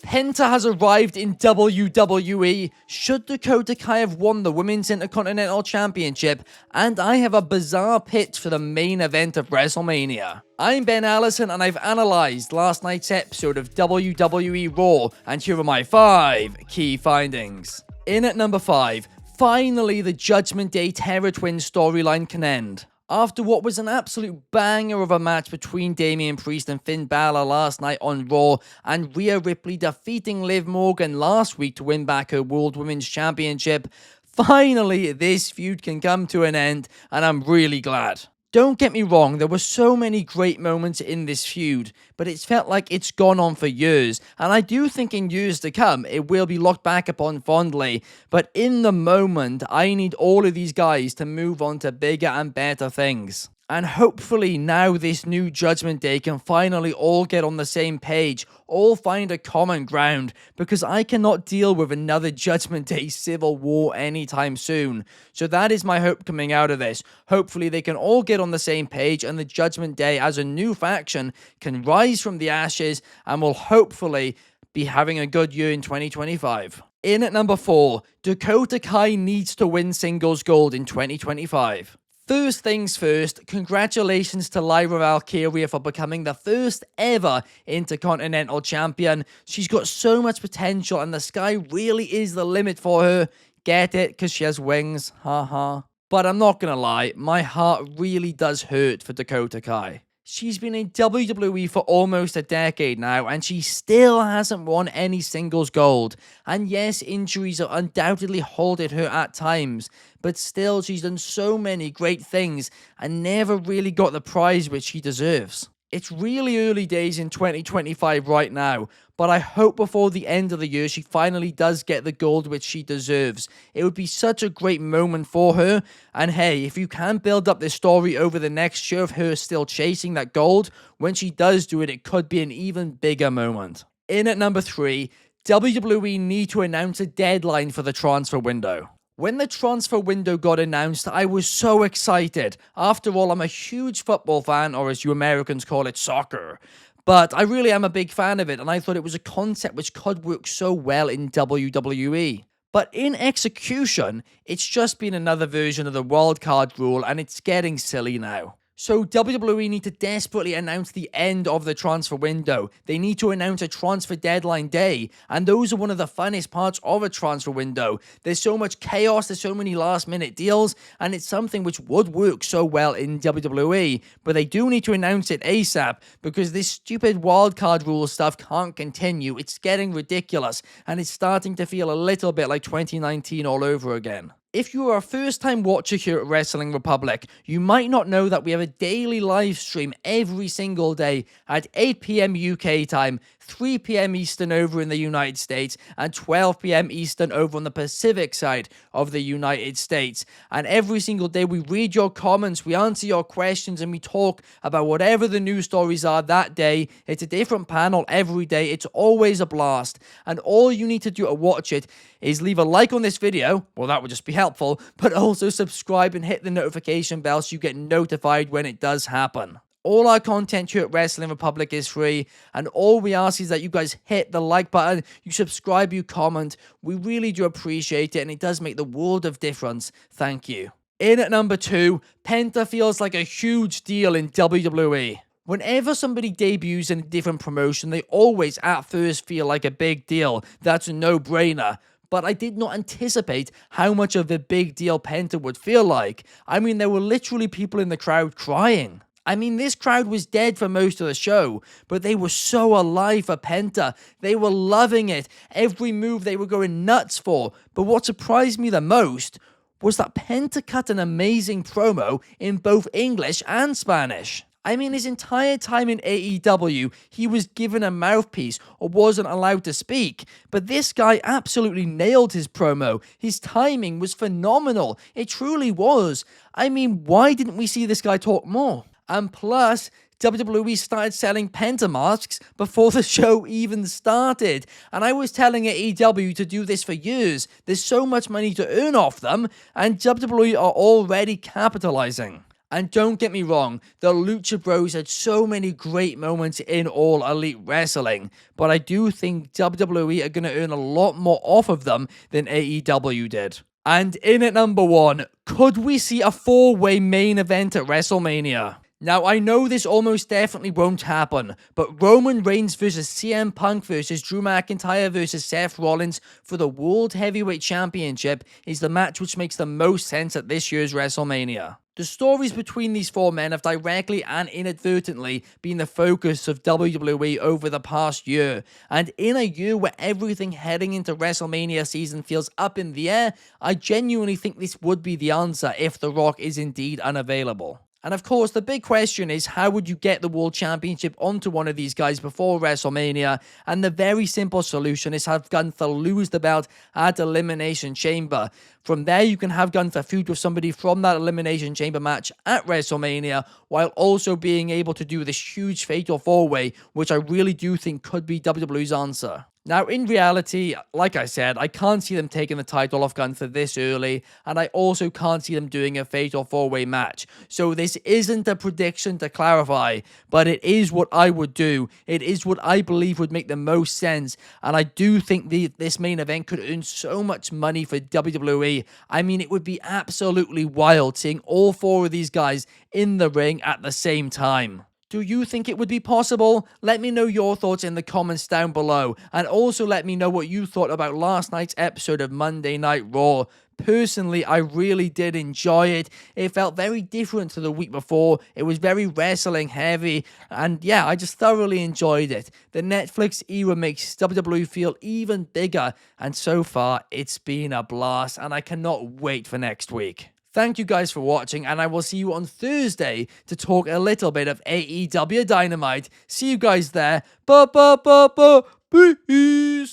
Penta has arrived in WWE. Should Dakota Kai have won the Women's Intercontinental Championship? And I have a bizarre pitch for the main event of WrestleMania. I'm Ben Allison, and I've analysed last night's episode of WWE Raw, and here are my 5 key findings. In at number 5, finally the Judgment Day Terror Twins storyline can end. After what was an absolute banger of a match between Damian Priest and Finn Balor last night on Raw, and Rhea Ripley defeating Liv Morgan last week to win back her World Women's Championship, finally this feud can come to an end, and I'm really glad. Don't get me wrong, there were so many great moments in this feud, but it's felt like it's gone on for years, and I do think in years to come, it will be looked back upon fondly, but in the moment, I need all of these guys to move on to bigger and better things. And hopefully now this new Judgment Day can finally all get on the same page, all find a common ground, because I cannot deal with another Judgment Day civil war anytime soon. So that is my hope coming out of this. Hopefully they can all get on the same page and the Judgment Day as a new faction can rise from the ashes and will hopefully be having a good year in 2025. In at number 4, Dakota Kai needs to win singles gold in 2025. First things first, congratulations to Lyra Valkyria for becoming the first ever Intercontinental Champion. She's got so much potential and the sky really is the limit for her. Get it? Because she has wings. Haha. But I'm not gonna lie, my heart really does hurt for Dakota Kai. She's been in WWE for almost a decade now, and she still hasn't won any singles gold. And yes, injuries have undoubtedly halted her at times, but still she's done so many great things and never really got the prize which she deserves. It's really early days in 2025 right now, but I hope before the end of the year she finally does get the gold which she deserves. It would be such a great moment for her, and hey, if you can build up this story over the next year of her still chasing that gold, when she does do it, it could be an even bigger moment. In at number 3, WWE need to announce a deadline for the transfer window. When the transfer window got announced, I was so excited. After all, I'm a huge football fan, or as you Americans call it, soccer. But I really am a big fan of it, and I thought it was a concept which could work so well in WWE. But in execution, it's just been another version of the wildcard rule, and it's getting silly now. So WWE need to desperately announce the end of the transfer window. They need to announce a transfer deadline day, and those are one of the funnest parts of a transfer window. There's so much chaos, there's so many last minute deals, and it's something which would work so well in WWE, but they do need to announce it ASAP, because this stupid wildcard rule stuff can't continue. It's getting ridiculous, and it's starting to feel a little bit like 2019 all over again. If you are a first-time watcher here at Wrestling Republic, you might not know that we have a daily live stream every single day at 8 PM UK time, 3 PM Eastern over in the United States, and 12 PM Eastern over on the Pacific side of the United States. And every single day we read your comments, we answer your questions, and we talk about whatever the news stories are that day. It's a different panel every day. It's always a blast. And all you need to do to watch it is leave a like on this video, well that would just be helpful, but also subscribe and hit the notification bell so you get notified when it does happen. All our content here at Wrestling Republic is free, and all we ask is that you guys hit the like button, you subscribe, you comment. We really do appreciate it, and it does make the world of difference. Thank you. In at number 2, Penta feels like a huge deal in WWE. Whenever somebody debuts in a different promotion, they always at first feel like a big deal. That's a no-brainer. But I did not anticipate how much of a big deal Penta would feel like. I mean, there were literally people in the crowd crying. I mean, this crowd was dead for most of the show, but they were so alive for Penta. They were loving it. Every move they were going nuts for. But what surprised me the most was that Penta cut an amazing promo in both English and Spanish. I mean, his entire time in AEW, he was given a mouthpiece or wasn't allowed to speak. But this guy absolutely nailed his promo. His timing was phenomenal. It truly was. I mean, why didn't we see this guy talk more? And plus, WWE started selling Penta masks before the show even started. And I was telling AEW to do this for years. There's so much money to earn off them, and WWE are already capitalizing. And don't get me wrong, the Lucha Bros had so many great moments in All Elite Wrestling, but I do think WWE are going to earn a lot more off of them than AEW did. And in at number 1, could we see a 4-way main event at WrestleMania? Now, I know this almost definitely won't happen, but Roman Reigns versus CM Punk versus Drew McIntyre versus Seth Rollins for the World Heavyweight Championship is the match which makes the most sense at this year's WrestleMania. The stories between these 4 men have directly and inadvertently been the focus of WWE over the past year, and in a year where everything heading into WrestleMania season feels up in the air, I genuinely think this would be the answer if The Rock is indeed unavailable. And of course, the big question is, how would you get the World Championship onto one of these guys before WrestleMania? And the very simple solution is have Gunther lose the belt at Elimination Chamber. From there, you can have Gunther feud with somebody from that Elimination Chamber match at WrestleMania, while also being able to do this huge Fatal 4-Way, which I really do think could be WWE's answer. Now, in reality, like I said, I can't see them taking the title off Gunther this early, and I also can't see them doing a Fatal 4-Way match. So this isn't a prediction to clarify, but it is what I would do. It is what I believe would make the most sense, and I do think this main event could earn so much money for WWE. I mean, it would be absolutely wild seeing all 4 of these guys in the ring at the same time. Do you think it would be possible? Let me know your thoughts in the comments down below, and also let me know what you thought about last night's episode of Monday Night Raw. Personally, I really did enjoy it. It felt very different to the week before. It was very wrestling heavy, and yeah, I just thoroughly enjoyed it. The Netflix era makes WWE feel even bigger, and so far, it's been a blast, and I cannot wait for next week. Thank you guys for watching, and I will see you on Thursday to talk a little bit of AEW Dynamite. See you guys there. Peace.